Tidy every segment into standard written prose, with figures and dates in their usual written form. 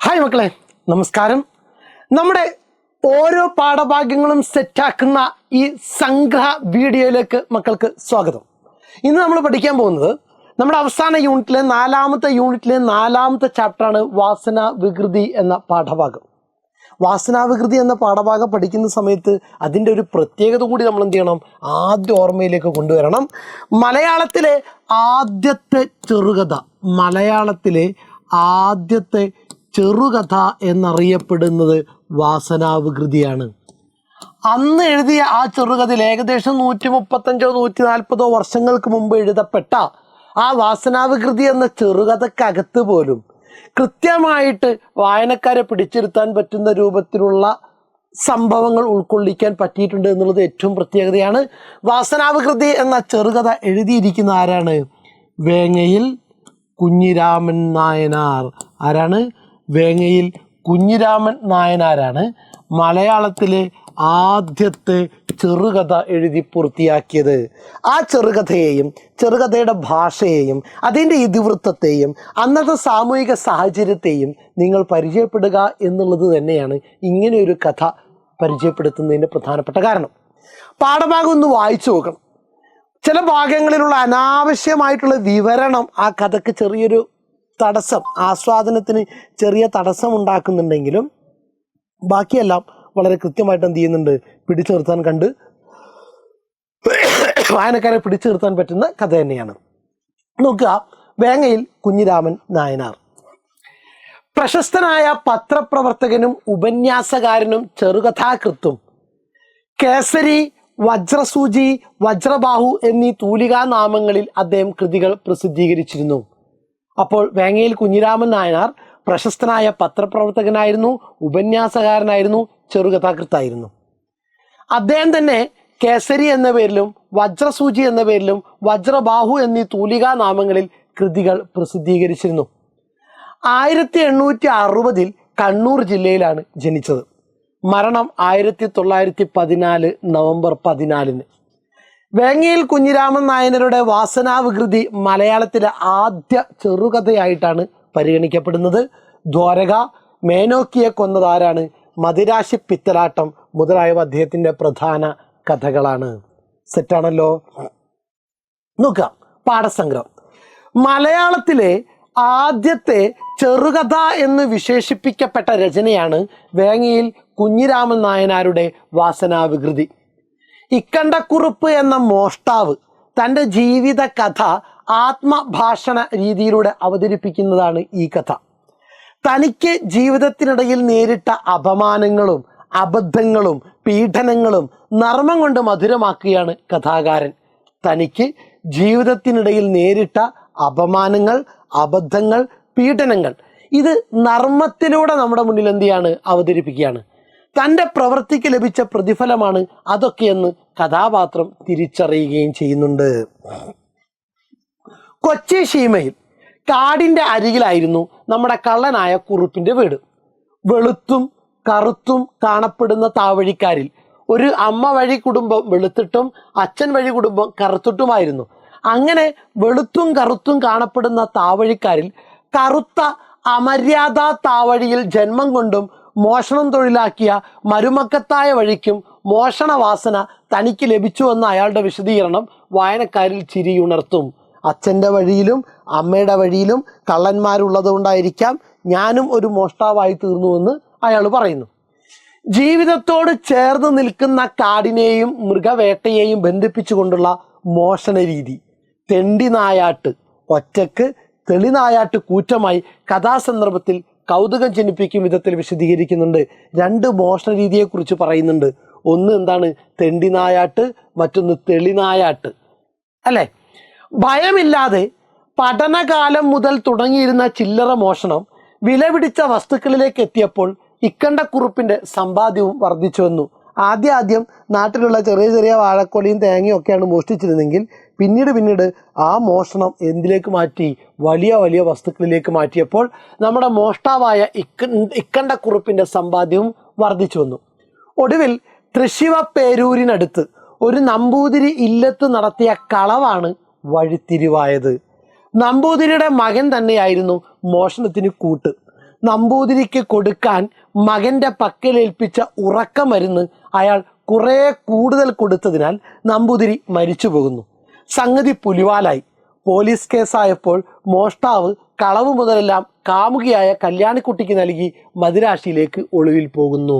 Hi മക്കളെ, നമസ്കാരം. നമ്മുടെ ഓരോ പാഠഭാഗ്യങ്ങളും സെറ്റാക്കുന്ന ഈ സംഗ്രഹ വീഡിയോയിലേക്ക് മക്കൾക്ക് സ്വാഗതം. ഇന്ന് നമ്മൾ പഠിക്കാൻ പോകുന്നത് നമ്മുടെ അവസാന യൂണിറ്റിലെ നാലാമത്തെ ചാപ്റ്ററാണ് വാസന വികൃതി എന്ന പാഠഭാഗം. വാസനാവികൃതി എന്ന പാഠഭാഗം പഠിക്കുന്ന സമയത്ത് അതിൻ്റെ ഒരു പ്രത്യേകത കൂടി നമ്മൾ എന്ത് ചെയ്യണം, ആദ്യം ഓർമ്മയിലേക്ക് കൊണ്ടുവരണം. മലയാളത്തിലെ ആദ്യത്തെ ചെറുകഥ എന്നറിയപ്പെടുന്നത് വാസനാവികൃതിയാണ്. അന്ന് എഴുതിയ ആ ചെറുകഥയിൽ ഏകദേശം 135-140 വർഷങ്ങൾക്ക് മുമ്പ് എഴുതപ്പെട്ട ആ വാസനാവികൃതി എന്ന ചെറുകഥക്കകത്ത് പോലും കൃത്യമായിട്ട് വായനക്കാരെ പിടിച്ചിരുത്താൻ പറ്റുന്ന രൂപത്തിലുള്ള സംഭവങ്ങൾ ഉൾക്കൊള്ളിക്കാൻ പറ്റിയിട്ടുണ്ട് എന്നുള്ളത് ഏറ്റവും പ്രത്യേകതയാണ്. വാസനാവികൃതി എന്ന ചെറുകഥ എഴുതിയിരിക്കുന്ന ആരാണ്? വേങ്ങയിൽ കുഞ്ഞിരാമൻ നായനാർ. ആരാണ്? വേങ്ങയിൽ കുഞ്ഞിരാമൻ നായനാരാണ് മലയാളത്തിലെ ആദ്യത്തെ ചെറുകഥ എഴുതി പൂർത്തിയാക്കിയത്. ആ ചെറുകഥയെയും ചെറുകഥയുടെ ഭാഷയെയും അതിൻ്റെ ഇതിവൃത്തത്തെയും അന്നത്തെ സാമൂഹിക സാഹചര്യത്തെയും നിങ്ങൾ പരിചയപ്പെടുക എന്നുള്ളത് തന്നെയാണ് ഇങ്ങനെയൊരു കഥ പരിചയപ്പെടുത്തുന്നതിൻ്റെ പ്രധാനപ്പെട്ട കാരണം. പാഠഭാഗം ഒന്ന് വായിച്ചു നോക്കണം. ചില ഭാഗങ്ങളിലുള്ള അനാവശ്യമായിട്ടുള്ള വിവരണം ആ കഥയ്ക്ക് ചെറിയൊരു തടസ്സം, ആസ്വാദനത്തിന് ചെറിയ തടസ്സം ഉണ്ടാക്കുന്നുണ്ടെങ്കിലും ബാക്കിയെല്ലാം വളരെ കൃത്യമായിട്ട് എന്ത് ചെയ്യുന്നുണ്ട്, പിടിച്ചു നിർത്താൻ വായനക്കാരെ പിടിച്ചു നിർത്താൻ പറ്റുന്ന കഥ തന്നെയാണ്. നോക്കുക, വേങ്ങയിൽ കുഞ്ഞിരാമൻ നായനാർ പ്രശസ്തനായ പത്രപ്രവർത്തകനും ഉപന്യാസകാരനും ചെറുകഥാകൃത്തും. കേസരി, വജ്രസൂചി, വജ്രബാഹു എന്നീ തൂലികാനാമങ്ങളിൽ അദ്ദേഹം കൃതികൾ പ്രസിദ്ധീകരിച്ചിരുന്നു. അപ്പോൾ വേങ്ങയിൽ കുഞ്ഞിരാമൻ നായനാർ പ്രശസ്തനായ പത്രപ്രവർത്തകനായിരുന്നു, ഉപന്യാസകാരനായിരുന്നു, ചെറുകഥാകൃത്തായിരുന്നു. അദ്ദേഹം തന്നെ കേസരി എന്ന പേരിലും വജ്രസൂചി എന്ന പേരിലും വജ്രബാഹു എന്നീ തൂലികാനാമങ്ങളിൽ കൃതികൾ പ്രസിദ്ധീകരിച്ചിരുന്നു. 1860 കണ്ണൂർ ജില്ലയിലാണ് ജനിച്ചത്. മരണം 1914 നവംബർ 14. വേങ്ങയിൽ കുഞ്ഞിരാമൻ നായനാരുടെ വാസനാവികൃതി മലയാളത്തിലെ ആദ്യ ചെറുകഥയായിട്ടാണ് പരിഗണിക്കപ്പെടുന്നത്. ദ്വാരക, മേനോക്കിയെ കൊന്നതാരാണ്, മദിരാശി പിത്തലാട്ടം മുതലായവ അദ്ദേഹത്തിൻ്റെ പ്രധാന കഥകളാണ്. സെറ്റാണല്ലോ. നോക്കുക, പാഠസംഗ്രഹം. മലയാളത്തിലെ ആദ്യത്തെ ചെറുകഥ എന്ന് വിശേഷിപ്പിക്കപ്പെട്ട രചനയാണ് വേങ്ങയിൽ കുഞ്ഞിരാമൻ നായനാരുടെ വാസനാവികൃതി. ഇക്കണ്ടക്കുറുപ്പ് എന്ന മോഷ്ടാവ് തൻ്റെ ജീവിത കഥ ആത്മഭാഷണ രീതിയിലൂടെ അവതരിപ്പിക്കുന്നതാണ് ഈ കഥ. തനിക്ക് ജീവിതത്തിനിടയിൽ നേരിട്ട അപമാനങ്ങളും അബദ്ധങ്ങളും പീഡനങ്ങളും നർമ്മം കൊണ്ട് മധുരമാക്കുകയാണ് കഥാകാരൻ. തനിക്ക് ജീവിതത്തിനിടയിൽ നേരിട്ട അപമാനങ്ങൾ, അബദ്ധങ്ങൾ, പീഡനങ്ങൾ ഇത് നർമ്മത്തിലൂടെ നമ്മുടെ മുന്നിൽ എന്ത് ചെയ്യാണ്, അവതരിപ്പിക്കുകയാണ്. തൻ്റെ പ്രവൃത്തിക്ക് ലഭിച്ച പ്രതിഫലമാണ് അതൊക്കെയെന്ന് കഥാപാത്രം തിരിച്ചറിയുകയും ചെയ്യുന്നുണ്ട്. കൊച്ചി ശീമയിൽ കാടിൻ്റെ അരികിലായിരുന്നു നമ്മുടെ കള്ളനായ കുറുപ്പിൻ്റെ വീട്. വെളുത്തും കറുത്തും കാണപ്പെടുന്ന താവഴിക്കാരിൽ ഒരു അമ്മ വഴി കുടുംബം വെളുത്തിട്ടും അച്ഛൻ വഴി കുടുംബം കറുത്തിട്ടുമായിരുന്നു. അങ്ങനെ വെളുത്തും കറുത്തും കാണപ്പെടുന്ന താവഴിക്കാരിൽ കറുത്ത അമര്യാദ താവഴിയിൽ ജന്മം കൊണ്ടും മോഷണം തൊഴിലാക്കിയ മരുമക്കത്തായ വഴിക്കും മോഷണവാസന തനിക്ക് ലഭിച്ചുവെന്ന അയാളുടെ വിശദീകരണം വായനക്കാരിൽ ചിരിയുണർത്തും. അച്ഛൻ്റെ വഴിയിലും അമ്മയുടെ വഴിയിലും കള്ളന്മാരുള്ളത് കൊണ്ടായിരിക്കാം ഞാനും ഒരു മോഷ്ടാവായി തീർന്നുവെന്ന് അയാൾ പറയുന്നു. ജീവിതത്തോട് ചേർന്ന് നിൽക്കുന്ന കാടിനെയും മൃഗവേട്ടയെയും ബന്ധിപ്പിച്ചുകൊണ്ടുള്ള മോഷണ രീതി തെണ്ടിനായാട്ട്, ഒറ്റക്ക്, തെളിനായാട്ട് കൂറ്റമായി കഥാസന്ദർഭത്തിൽ കൗതുകം ജനിപ്പിക്കും വിധത്തിൽ വിശദീകരിക്കുന്നുണ്ട്. 2 മോഷണ രീതിയെക്കുറിച്ച് പറയുന്നുണ്ട്. ഒന്ന് എന്താണ്? തെണ്ടിനായാട്ട്, മറ്റൊന്ന് തെളിനായാട്ട്. അല്ലേ? ഭയമില്ലാതെ പഠനകാലം മുതൽ തുടങ്ങിയിരുന്ന ചില്ലറ മോഷണം വിലപിടിച്ച വസ്തുക്കളിലേക്ക് എത്തിയപ്പോൾ ഇക്കണ്ടക്കുറുപ്പിൻ്റെ സമ്പാദ്യവും വർദ്ധിച്ചു വന്നു. ആദ്യം നാട്ടിലുള്ള ചെറിയ ചെറിയ വാഴക്കൊലയും തേങ്ങയും ഒക്കെയാണ് മോഷ്ടിച്ചിരുന്നെങ്കിൽ പിന്നീട് ആ മോഷണം എന്തിലേക്ക് മാറ്റി? വലിയ വലിയ വസ്തുക്കളിലേക്ക് മാറ്റിയപ്പോൾ നമ്മുടെ മോഷ്ടാവായ ഇക്കണ്ടക്കുറുപ്പിൻ്റെ സമ്പാദ്യവും വർദ്ധിച്ചു വന്നു. ഒടുവിൽ തൃശ്ശിവപ്പേരൂരിനടുത്ത് ഒരു നമ്പൂതിരി ഇല്ലത്ത് നടത്തിയ കളവാണ് വഴിത്തിരിവായത്. നമ്പൂതിരിയുടെ മകൻ തന്നെയായിരുന്നു മോഷണത്തിന് കൂട്ട്. നമ്പൂതിരിക്ക് കൊടുക്കാൻ മകൻ്റെ പക്കലേൽപ്പിച്ച ഉറക്കമരുന്ന് അയാൾ കുറേ കൂടുതൽ കൊടുത്തതിനാൽ നമ്പൂതിരി മരിച്ചു പോകുന്നു. സംഗതി പുലിവാലായി. പോലീസ് കേസായപ്പോൾ മോഷ്ടാവ് കളവ് മുതലെല്ലാം കാമുകിയായ കല്യാണിക്കുട്ടിക്ക് നൽകി മദിരാശിയിലേക്ക് ഒളിവിൽ പോകുന്നു.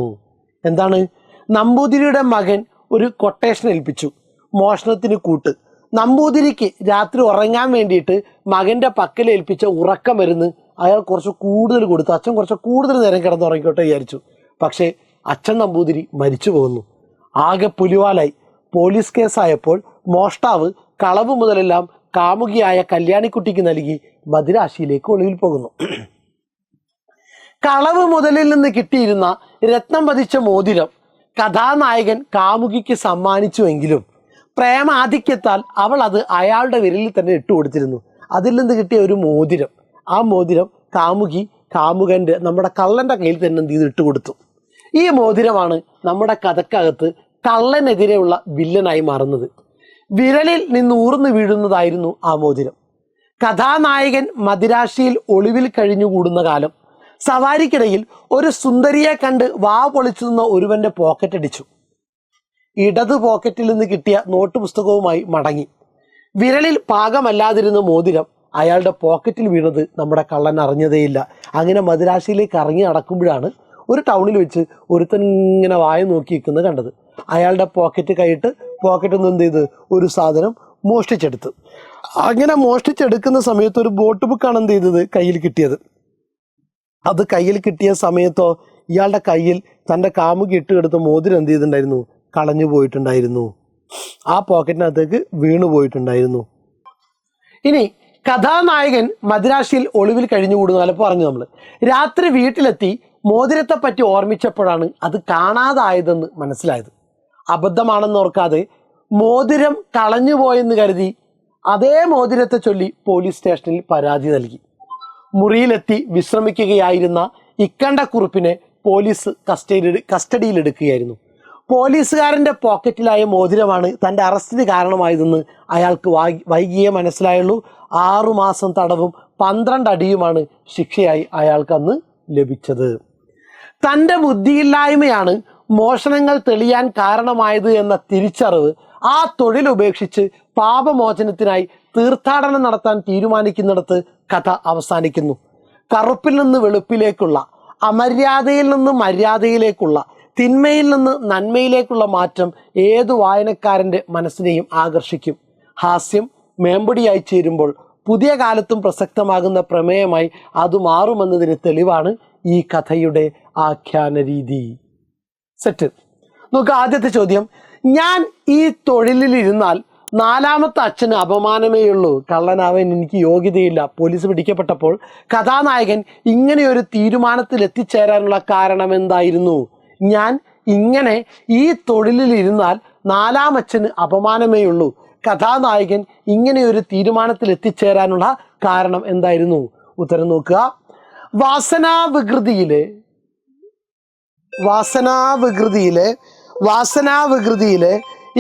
എന്താണ്? നമ്പൂതിരിയുടെ മകൻ ഒരു കൊട്ടേഷൻ ഏൽപ്പിച്ചു, മോഷണത്തിന് കൂട്ട്. നമ്പൂതിരിക്ക് രാത്രി ഉറങ്ങാൻ വേണ്ടിയിട്ട് മകൻ്റെ പക്കലേൽപ്പിച്ച ഉറക്കമരുന്ന് അയാൾ കുറച്ച് കൂടുതൽ കൊടുത്തു. അച്ഛൻ കുറച്ച് കൂടുതൽ നേരം കിടന്നുറങ്ങിക്കോട്ടെ വിചാരിച്ചു. പക്ഷേ അച്ഛൻ നമ്പൂതിരി മരിച്ചു പോകുന്നു. ആകെ പുലിവാലായി. പോലീസ് കേസായപ്പോൾ മോഷ്ടാവ് കളവ് മുതലെല്ലാം കാമുകിയായ കല്യാണിക്കുട്ടിക്ക് നൽകി മദിരാശിയിലേക്ക് ഒളിവിൽ പോകുന്നു. കളവ് മുതലിൽ നിന്ന് കിട്ടിയിരുന്ന രത്നം പതിച്ച മോതിരം കഥാനായകൻ കാമുകിക്ക് സമ്മാനിച്ചുവെങ്കിലും പ്രേമാധിക്യത്താൽ അവൾ അത് അയാളുടെ വിരലിൽ തന്നെ ഇട്ടുകൊടുത്തിരുന്നു. അതിൽ നിന്ന് കിട്ടിയ ഒരു മോതിരം, ആ മോതിരം കാമുകൻ്റെ നമ്മുടെ കള്ളൻ്റെ കയ്യിൽ തന്നെ എന്ത് ചെയ്ത് ഇട്ടുകൊടുത്തു. ഈ മോതിരമാണ് നമ്മുടെ കഥക്കകത്ത് കള്ളനെതിരെയുള്ള വില്ലനായി മാറുന്നത്. വിരലിൽ നിന്ന് ഊർന്നു വീഴുന്നതായിരുന്നു ആ മോതിരം. കഥാനായകൻ മദിരാശിയിൽ ഒളിവിൽ കഴിഞ്ഞുകൂടുന്ന കാലം സവാരിക്കിടയിൽ ഒരു സുന്ദരിയെ കണ്ട് വാ പൊളിച്ചു നിന്ന ഒരുവന്റെ പോക്കറ്റ് അടിച്ചു. ഇടത് പോക്കറ്റിൽ നിന്ന് കിട്ടിയ നോട്ട് പുസ്തകവുമായി മടങ്ങി. വിരലിൽ പാകമല്ലാതിരുന്ന മോതിരം അയാളുടെ പോക്കറ്റിൽ വീണത് നമ്മുടെ കള്ളൻ അറിഞ്ഞതേയില്ല. അങ്ങനെ മദിരാശിയിലേക്ക് ഇറങ്ങി നടക്കുമ്പോഴാണ് ഒരു ടൗണിൽ വെച്ച് ഒരുത്തൻ ഇങ്ങനെ വായ നോക്കി നിൽക്കുന്നത് കണ്ടത്. അയാളുടെ പോക്കറ്റ് കൈയിട്ട് പോക്കറ്റിൽ നിന്ന് എന്ത് ചെയ്ത് ഒരു സാധനം മോഷ്ടിച്ചെടുത്ത്. അങ്ങനെ മോഷ്ടിച്ചെടുക്കുന്ന സമയത്ത് ഒരു ബോട്ട് ബുക്കാണ് എന്ത് ചെയ്തത് കയ്യിൽ കിട്ടിയത്. അത് കയ്യിൽ കിട്ടിയ സമയത്തോ ഇയാളുടെ കയ്യിൽ തൻ്റെ കാമുകി ഇട്ടുകൊടുത്ത മോതിരം എന്ത് ചെയ്തിട്ടുണ്ടായിരുന്നു? കളഞ്ഞു പോയിട്ടുണ്ടായിരുന്നു. ആ പോക്കറ്റിനകത്തേക്ക് വീണു പോയിട്ടുണ്ടായിരുന്നു. ഇനി കഥാനായകൻ മദിരാശിയിൽ ഒളിവിൽ കഴിഞ്ഞുകൂടുന്ന കാലം പറഞ്ഞു നമ്മൾ. രാത്രി വീട്ടിലെത്തി മോതിരത്തെ പറ്റി ഓർമ്മിച്ചപ്പോഴാണ് അത് കാണാതായതെന്ന് മനസ്സിലായത്. അബദ്ധമാണെന്ന് ഓർക്കാതെ മോതിരം കളഞ്ഞുപോയെന്ന് കരുതി അതേ മോതിരത്തെ ചൊല്ലി പോലീസ് സ്റ്റേഷനിൽ പരാതി നൽകി. മുറിയിലെത്തി വിശ്രമിക്കുകയായിരുന്ന ഇക്കണ്ടക്കുറുപ്പിനെ പോലീസ് കസ്റ്റഡിയിലെടുക്കുകയായിരുന്നു. പോലീസുകാരൻ്റെ പോക്കറ്റിലായ മോതിരമാണ് തൻ്റെ അറസ്റ്റിന് കാരണമായതെന്ന് അയാൾക്ക് വൈകിയേ മനസ്സിലായുള്ളൂ. 6 മാസം തടവും 12 അടിയുമാണ് ശിക്ഷയായി അയാൾക്ക് അന്ന് ലഭിച്ചത്. തൻ്റെ ബുദ്ധിയില്ലായ്മയാണ് മോഷണങ്ങൾ തെളിയാൻ കാരണമായത് എന്ന തിരിച്ചറിവ് ആ തൊഴിലുപേക്ഷിച്ച് പാപമോചനത്തിനായി തീർത്ഥാടനം നടത്താൻ തീരുമാനിക്കുന്നിടത്ത് കഥ അവസാനിക്കുന്നു. കറുപ്പിൽ നിന്ന് വെളുപ്പിലേക്കുള്ള, അമര്യാദയിൽ നിന്ന് മര്യാദയിലേക്കുള്ള, തിന്മയിൽ നിന്ന് നന്മയിലേക്കുള്ള മാറ്റം ഏതു വായനക്കാരൻ്റെ മനസ്സിനെയും ആകർഷിക്കും. ഹാസ്യം മേമ്പടിയായി ചേരുമ്പോൾ പുതിയ കാലത്തും പ്രസക്തമാകുന്ന പ്രമേയമായി അത് മാറുമെന്നതിന് തെളിവാണ് ഈ കഥയുടെ ആഖ്യാന രീതി. സെറ്റ്. നോക്ക്, ആദ്യത്തെ ചോദ്യം. ഞാൻ ഈ തൊഴിലിലിരുന്നാൽ 4ാമത്തെ അച്ഛന് അപമാനമേയുള്ളൂ, കള്ളനാവാൻ എനിക്ക് യോഗ്യതയില്ല. പോലീസ് പിടിക്കപ്പെട്ടപ്പോൾ കഥാനായകൻ ഇങ്ങനെയൊരു തീരുമാനത്തിൽ എത്തിച്ചേരാനുള്ള കാരണം എന്തായിരുന്നു? ഞാൻ ഇങ്ങനെ ഈ തൊഴിലിലിരുന്നാൽ 4ാം അച്ഛന് അപമാനമേയുള്ളൂ, കഥാനായകൻ ഇങ്ങനെയൊരു തീരുമാനത്തിൽ എത്തിച്ചേരാനുള്ള കാരണം എന്തായിരുന്നു? ഉത്തരം നോക്കുക. വാസനാവികൃതിയിലെ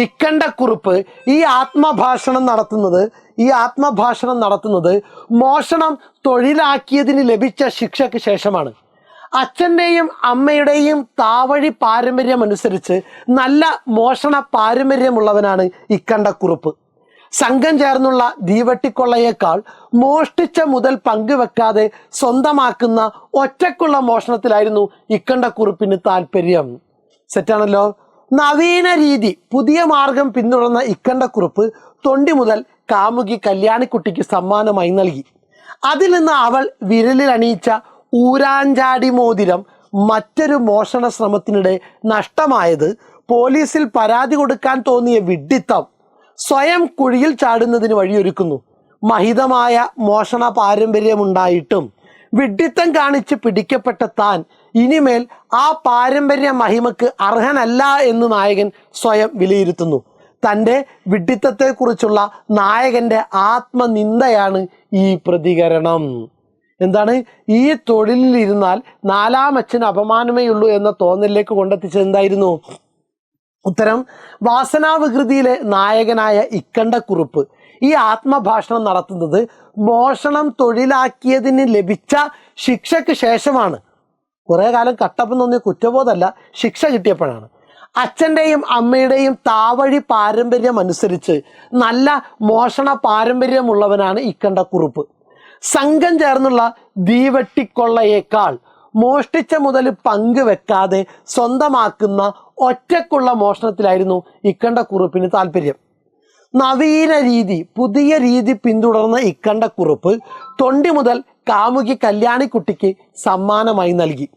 ഇക്കണ്ടക്കുറുപ്പ് ഈ ആത്മഭാഷണം നടത്തുന്നത് മോഷണം തൊഴിലാക്കിയതിന് ലഭിച്ച ശിക്ഷയ്ക്ക് ശേഷമാണ്. അച്ഛൻ്റെയും അമ്മയുടെയും താവഴി പാരമ്പര്യമനുസരിച്ച് നല്ല മോഷണ പാരമ്പര്യമുള്ളവനാണ് ഇക്കണ്ടക്കുറുപ്പ്. സംഘം ചേർന്നുള്ള ദീവട്ടിക്കൊള്ളയേക്കാൾ മോഷ്ടിച്ച മുതൽ പങ്കുവെക്കാതെ സ്വന്തമാക്കുന്ന ഒറ്റക്കുള്ള മോഷണത്തിലായിരുന്നു ഇക്കണ്ടക്കുറുപ്പിന് താല്പര്യം. സെറ്റാണല്ലോ. നവീന രീതി, പുതിയ മാർഗം പിന്തുടർന്ന ഇക്കണ്ടക്കുറുപ്പ് തൊണ്ടി മുതൽ കാമുകി കല്യാണിക്കുട്ടിക്ക് സമ്മാനമായി നൽകി. അതിൽ നിന്ന് അവൾ വിരലിൽ അണിയിച്ച ഊരാഞ്ചാടി മോതിരം മറ്റൊരു മോഷണ ശ്രമത്തിനിടെ നഷ്ടമായത് പോലീസിൽ പരാതി കൊടുക്കാൻ തോന്നിയ വിഡ്ഢിത്തം സ്വയം കുഴിയിൽ ചാടുന്നതിന് വഴിയൊരുക്കുന്നു. മഹിതമായ മോഷണ പാരമ്പര്യമുണ്ടായിട്ടും വിഡ്ഢിത്തം കാണിച്ച് പിടിക്കപ്പെട്ട താൻ ഇനിമേൽ ആ പാരമ്പര്യ മഹിമക്ക് അർഹനല്ല എന്ന് നായകൻ സ്വയം വിലയിരുത്തുന്നു. തൻ്റെ വിഡ്ഢിത്തത്തെക്കുറിച്ചുള്ള നായകൻ്റെ ആത്മനിന്ദയാണ് ഈ പ്രതികരണം. എന്താണ്? ഈ തൊഴിലിലിരുന്നാൽ 4ാം അച്ഛന് അപമാനമേ ഉള്ളൂ എന്ന തോന്നലിലേക്ക് കൊണ്ടെത്തിച്ചത് എന്തായിരുന്നു? ഉത്തരം വാസനാവികൃതിയിലെ നായകനായ ഇക്കണ്ടക്കുറുപ്പ് ഈ ആത്മഭാഷണം നടത്തുന്നത് മോഷണം തൊഴിലാക്കിയതിന് ലഭിച്ച ശിക്ഷയ്ക്ക് ശേഷമാണ്. കുറേ കാലം കട്ടപ്പം തോന്നിയ കുറ്റബോധമല്ല, ശിക്ഷ കിട്ടിയപ്പോഴാണ്. അച്ഛൻ്റെയും അമ്മയുടെയും താവഴി പാരമ്പര്യം അനുസരിച്ച് നല്ല മോഷണ പാരമ്പര്യമുള്ളവനാണ് ഇക്കണ്ട കുറുപ്പ്. സംഘം ചേർന്നുള്ള ദീവട്ടിക്കൊള്ളയേക്കാൾ മോഷ്ടിച്ച മുതൽ പങ്കുവെക്കാതെ സ്വന്തമാക്കുന്ന ഒറ്റക്കുള്ള മോഷണത്തിലായിരുന്നു ഇക്കണ്ട കുറുപ്പിന് താല്പര്യം. നവീന രീതി, പുതിയ രീതി പിന്തുടർന്ന ഇക്കണ്ട കുറുപ്പ് തൊണ്ടി മുതൽ കാമുകി കല്യാണിക്കുട്ടിക്ക് സമ്മാനമായി നൽകി.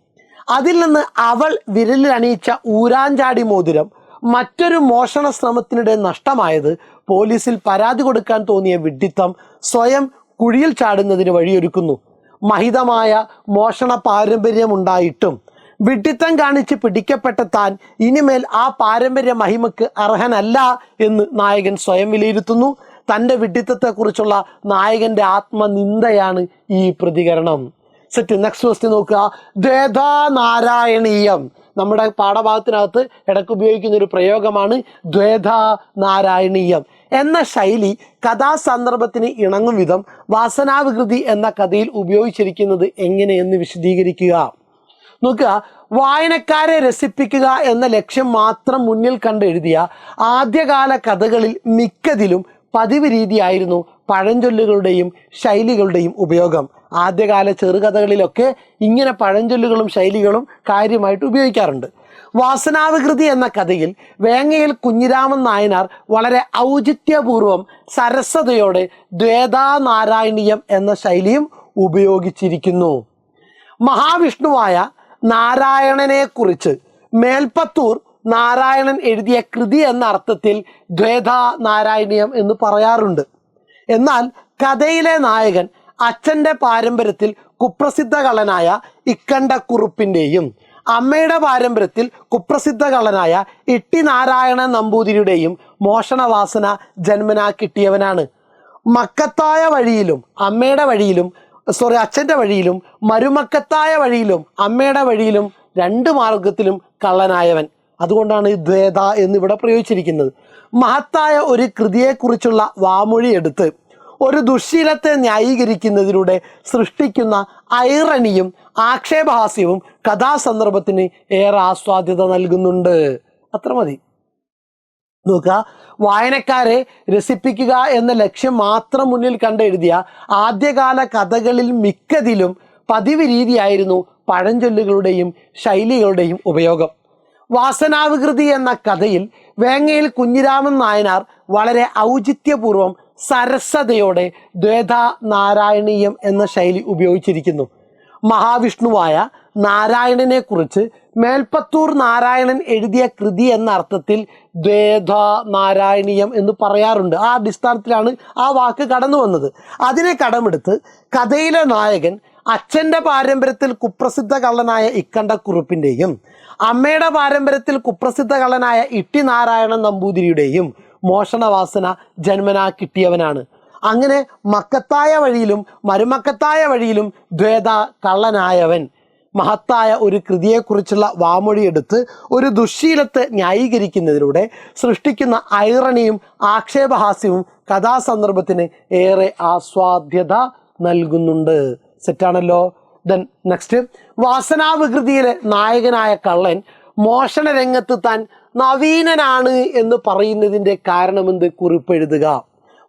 അതിൽ നിന്ന് അവൾ വിരലിൽ അണിയിച്ച ഊരാഞ്ചാടി മോതിരം മറ്റൊരു മോഷണ ശ്രമത്തിനിടെ നഷ്ടമായത് പോലീസിൽ പരാതി കൊടുക്കാൻ തോന്നിയ വിഡ്ഢിത്തം സ്വയം കുഴിയിൽ ചാടുന്നതിന് വഴിയൊരുക്കുന്നു. മഹിതമായ മോഷണ പാരമ്പര്യമുണ്ടായിട്ടും വിഡ്ഢിത്തം കാണിച്ച് പിടിക്കപ്പെട്ട താൻ ഇനിമേൽ ആ പാരമ്പര്യ മഹിമക്ക് അർഹനല്ല എന്ന് നായകൻ സ്വയം വിലയിരുത്തുന്നു. തൻ്റെ വിഡ്ഢിത്തത്തെക്കുറിച്ചുള്ള നായകൻ്റെ ആത്മനിന്ദയാണ് ഈ പ്രതികരണം. സെറ്റ്. നെക്സ്റ്റ് ക്വസ്റ്റ്യൻ നോക്കുക. ദ്വേധാ നാരായണീയം. നമ്മുടെ പാഠഭാഗത്തിനകത്ത് ഇടയ്ക്ക് ഉപയോഗിക്കുന്ന ഒരു പ്രയോഗമാണ് ദ്വേധാ നാരായണീയം എന്ന ശൈലി കഥാസന്ദർഭത്തിന് ഇണങ്ങും വിധം വാസനാവികൃതി എന്ന കഥയിൽ ഉപയോഗിച്ചിരിക്കുന്നത് എങ്ങനെയെന്ന് വിശദീകരിക്കുക. നോക്കുക, വായനക്കാരെ രസിപ്പിക്കുക എന്ന ലക്ഷ്യം മാത്രം മുന്നിൽ കണ്ട് എഴുതിയ ആദ്യകാല കഥകളിൽ മിക്കതിലും പതിവ് രീതിയായിരുന്നു പഴഞ്ചൊല്ലുകളുടെയും ശൈലികളുടെയും ഉപയോഗം. ആദ്യകാല ചെറുകഥകളിലൊക്കെ ഇങ്ങനെ പഴഞ്ചൊല്ലുകളും ശൈലികളും കാര്യമായിട്ട് ഉപയോഗിക്കാറുണ്ട്. വാസനാവികൃതി എന്ന കഥയിൽ വേങ്ങയിൽ കുഞ്ഞിരാമൻ നായനാർ വളരെ ഔചിത്യപൂർവം സരസതയോടെ ദ്വേധാ നാരായണീയം എന്ന ശൈലിയും ഉപയോഗിച്ചിരിക്കുന്നു. മഹാവിഷ്ണുവായ നാരായണനെ കുറിച്ച് മേൽപ്പത്തൂർ നാരായണൻ എഴുതിയ കൃതി എന്ന അർത്ഥത്തിൽ ദ്വേധാ നാരായണീയം എന്ന് പറയാറുണ്ട്. എന്നാൽ കഥയിലെ നായകൻ അച്ഛൻ്റെ പാരമ്പര്യത്തിൽ കുപ്രസിദ്ധ കള്ളനായ ഇക്കണ്ട കുറുപ്പിൻ്റെയും അമ്മയുടെ പാരമ്പര്യത്തിൽ കുപ്രസിദ്ധ കള്ളനായ ഇട്ടി നാരായണൻ നമ്പൂതിരിയുടെയും മോഷണവാസന ജന്മനാ കിട്ടിയവനാണ്. മക്കത്തായ വഴിയിലും അച്ഛൻ്റെ വഴിയിലും മരുമക്കത്തായ വഴിയിലും അമ്മയുടെ വഴിയിലും രണ്ട് മാർഗത്തിലും കള്ളനായവൻ. അതുകൊണ്ടാണ് ദ്വേധ എന്നിവിടെ പ്രയോഗിച്ചിരിക്കുന്നത്. മഹത്തായ ഒരു കൃതിയെക്കുറിച്ചുള്ള വാമൊഴി എടുത്ത് ഒരു ദുശ്ശീലത്തെ ന്യായീകരിക്കുന്നതിലൂടെ സൃഷ്ടിക്കുന്ന ഐറണിയും ആക്ഷേപഹാസ്യവും കഥാസന്ദർഭത്തിന് ഏറെ ആസ്വാദ്യത നൽകുന്നുണ്ട്. അത്ര മതി. നോക്കുക, വായനക്കാരെ രസിപ്പിക്കുക എന്ന ലക്ഷ്യം മാത്രം മുന്നിൽ കണ്ടെഴുതിയ ആദ്യകാല കഥകളിൽ മിക്കതിലും പതിവ് രീതിയായിരുന്നു പഴഞ്ചൊല്ലുകളുടെയും ശൈലികളുടെയും ഉപയോഗം. വാസനാവികൃതി എന്ന കഥയിൽ വേങ്ങയിൽ കുഞ്ഞിരാമൻ നായനാർ വളരെ ഔചിത്യപൂർവം സരസതയോടെ ദ്വേധാ നാരായണീയം എന്ന ശൈലി ഉപയോഗിച്ചിരിക്കുന്നു. മഹാവിഷ്ണുവായ നാരായണനെ കുറിച്ച് മേൽപ്പത്തൂർ നാരായണൻ എഴുതിയ കൃതി എന്ന അർത്ഥത്തിൽ ദ്വേധാ നാരായണീയം എന്ന് പറയാറുണ്ട്. ആ അടിസ്ഥാനത്തിലാണ് ആ വാക്ക് കടന്നു വന്നത്. അതിനെ കടമെടുത്ത് കഥയിലെ നായകൻ അച്ഛൻ്റെ പാരമ്പര്യത്തിൽ കുപ്രസിദ്ധ കള്ളനായ ഇക്കണ്ട കുറുപ്പിൻ്റെയും അമ്മയുടെ പാരമ്പര്യത്തിൽ കുപ്രസിദ്ധ കള്ളനായ ഇട്ടി നാരായണൻ നമ്പൂതിരിയുടെയും മോഷണവാസന ജന്മനാ കിട്ടിയവനാണ്. അങ്ങനെ മക്കത്തായ വഴിയിലും മരുമക്കത്തായ വഴിയിലും ദ്വേധ കള്ളനായവൻ മഹത്തായ ഒരു കൃതിയെക്കുറിച്ചുള്ള വാമൊഴി എടുത്ത് ഒരു ദുശ്ശീലത്തെ ന്യായീകരിക്കുന്നതിലൂടെ സൃഷ്ടിക്കുന്ന ഐറണിയും ആക്ഷേപഹാസ്യവും കഥാസന്ദർഭത്തിന് ഏറെ ആസ്വാദ്യത നൽകുന്നുണ്ട്. സെറ്റാണല്ലോ. ദെൻ നെക്സ്റ്റ്, വാസനാവികൃതിയിലെ നായകനായ കള്ളൻ മോഷണ രംഗത്ത് താൻ നവീനനാണ് എന്ന് പറയുന്നതിൻ്റെ കാരണമെന്ത് കുറിപ്പെഴുതുക.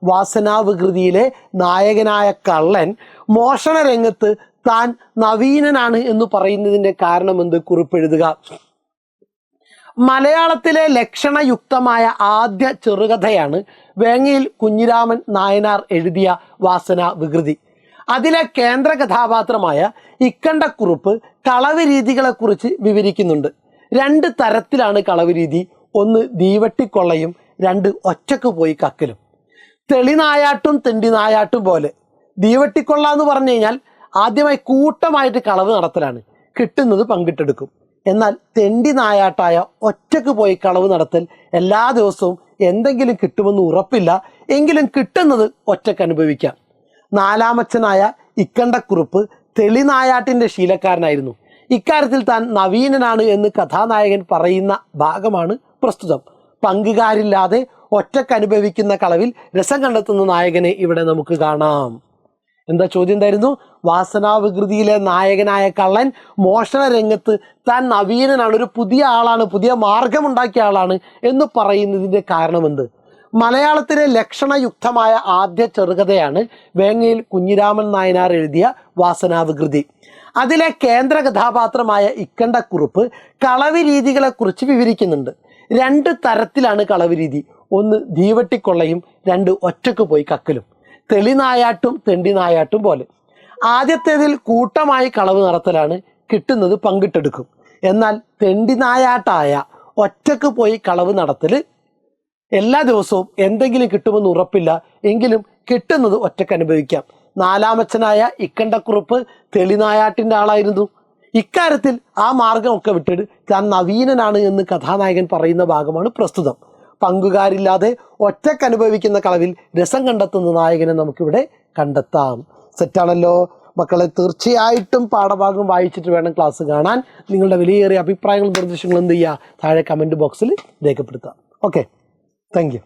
വാസനാവികൃതിയിലെ നായകനായ കള്ളൻ മോഷണ രംഗത്ത് താൻ നവീനനാണ് എന്ന് പറയുന്നതിൻ്റെ കാരണമെന്ത് കുറിപ്പെഴുതുക. മലയാളത്തിലെ ലക്ഷണയുക്തമായ ആദ്യ ചെറുകഥയാണ് വേങ്ങയിൽ കുഞ്ഞിരാമൻ നായനാർ എഴുതിയ വാസനാവികൃതി. അതിലെ കേന്ദ്ര കഥാപാത്രമായ ഇക്കണ്ട കുറുപ്പ് കളവ് രീതികളെക്കുറിച്ച് വിവരിക്കുന്നുണ്ട്. രണ്ട് തരത്തിലാണ് കളവ് രീതി. ഒന്ന് ദീവട്ടിക്കൊള്ളയും, രണ്ട് ഒറ്റക്ക് പോയി കക്കലും. തെളിനായാട്ടും തെണ്ടിനായാട്ടും പോലെ. ദീവട്ടിക്കൊള്ള എന്ന് പറഞ്ഞു കഴിഞ്ഞാൽ ആദ്യമായി കൂട്ടമായിട്ട് കളവ് നടത്തലാണ്, കിട്ടുന്നത് പങ്കിട്ടെടുക്കും. എന്നാൽ തെണ്ടി നായാട്ടായ ഒറ്റക്ക് പോയി കളവ് നടത്തൽ എല്ലാ ദിവസവും എന്തെങ്കിലും കിട്ടുമെന്ന് ഉറപ്പില്ല, എങ്കിലും കിട്ടുന്നത് ഒറ്റക്ക് അനുഭവിക്കാം. നാലാമച്ചനായ ഇക്കണ്ടക്കുറുപ്പ് തെളിനായാട്ടിൻ്റെ ശീലക്കാരനായിരുന്നു. ഇക്കാര്യത്തിൽ താൻ നവീനനാണ് എന്ന് കഥാനായകൻ പറയുന്ന ഭാഗമാണ് പ്രസ്തുതം. പങ്കുകാരില്ലാതെ ഒറ്റക്ക് അനുഭവിക്കുന്ന കളവിൽ രസം കണ്ടെത്തുന്ന നായകനെ ഇവിടെ നമുക്ക് കാണാം. എന്താ ചോദ്യം എന്തായിരുന്നു? വാസനാവികൃതിയിലെ നായകനായ കള്ളൻ മോഷണ രംഗത്ത് താൻ നവീനനാണ്, ഒരു പുതിയ ആളാണ്, പുതിയ മാർഗമുണ്ടാക്കിയ ആളാണ് എന്ന് പറയുന്നതിൻ്റെ കാരണമെന്ത്? മലയാളത്തിലെ ലക്ഷണയുക്തമായ ആദ്യ ചെറുകഥയാണ് വേങ്ങയിൽ കുഞ്ഞിരാമൻ നായനാർ എഴുതിയ വാസനാവികൃതി. അതിലെ കേന്ദ്ര കഥാപാത്രമായ ഇക്കണ്ടക്കുറുപ്പ് കളവ് രീതികളെക്കുറിച്ച് വിവരിക്കുന്നുണ്ട്. 2 തരത്തിലാണ് കളവ് രീതി. 1 ദീവട്ടിക്കൊള്ളയും, 2 ഒറ്റക്ക് പോയി കക്കലും. തെളിനായാട്ടും തെണ്ടിനായാട്ടും പോലെ. ആദ്യത്തേതിൽ കൂട്ടമായി കളവ് നടത്തലാണ്, കിട്ടുന്നത് പങ്കിട്ടെടുക്കും. എന്നാൽ തെണ്ടിനായാട്ടായ ഒറ്റക്ക് പോയി കളവ് നടത്തൽ എല്ലാ ദിവസവും എന്തെങ്കിലും കിട്ടുമെന്ന് ഉറപ്പില്ല, എങ്കിലും കിട്ടുന്നത് ഒറ്റക്ക് അനുഭവിക്കാം. 4-മച്ചനായ ഇക്കണ്ടക്കുറുപ്പ് തെളിനായാട്ടിൻ്റെ ആളായിരുന്നു. ഇക്കാര്യത്തിൽ ആ മാർഗമൊക്കെ വിട്ടിട്ട് താൻ നവീനനാണ് എന്ന് കഥാനായകൻ പറയുന്ന ഭാഗമാണ് പ്രസ്തുതം. പങ്കുകാരില്ലാതെ ഒറ്റക്ക് അനുഭവിക്കുന്ന കളവിൽ രസം കണ്ടെത്തുന്ന നായകനെ നമുക്കിവിടെ കണ്ടെത്താം. സെറ്റാണല്ലോ മക്കളെ? തീർച്ചയായിട്ടും പാഠഭാഗം വായിച്ചിട്ട് വേണം ക്ലാസ് കാണാൻ. നിങ്ങളുടെ വിലയേറിയ അഭിപ്രായങ്ങളും നിർദ്ദേശങ്ങളും എന്ത് ചെയ്യുക? താഴെ കമൻറ്റ് ബോക്സിൽ രേഖപ്പെടുത്താം. Okay, thank you.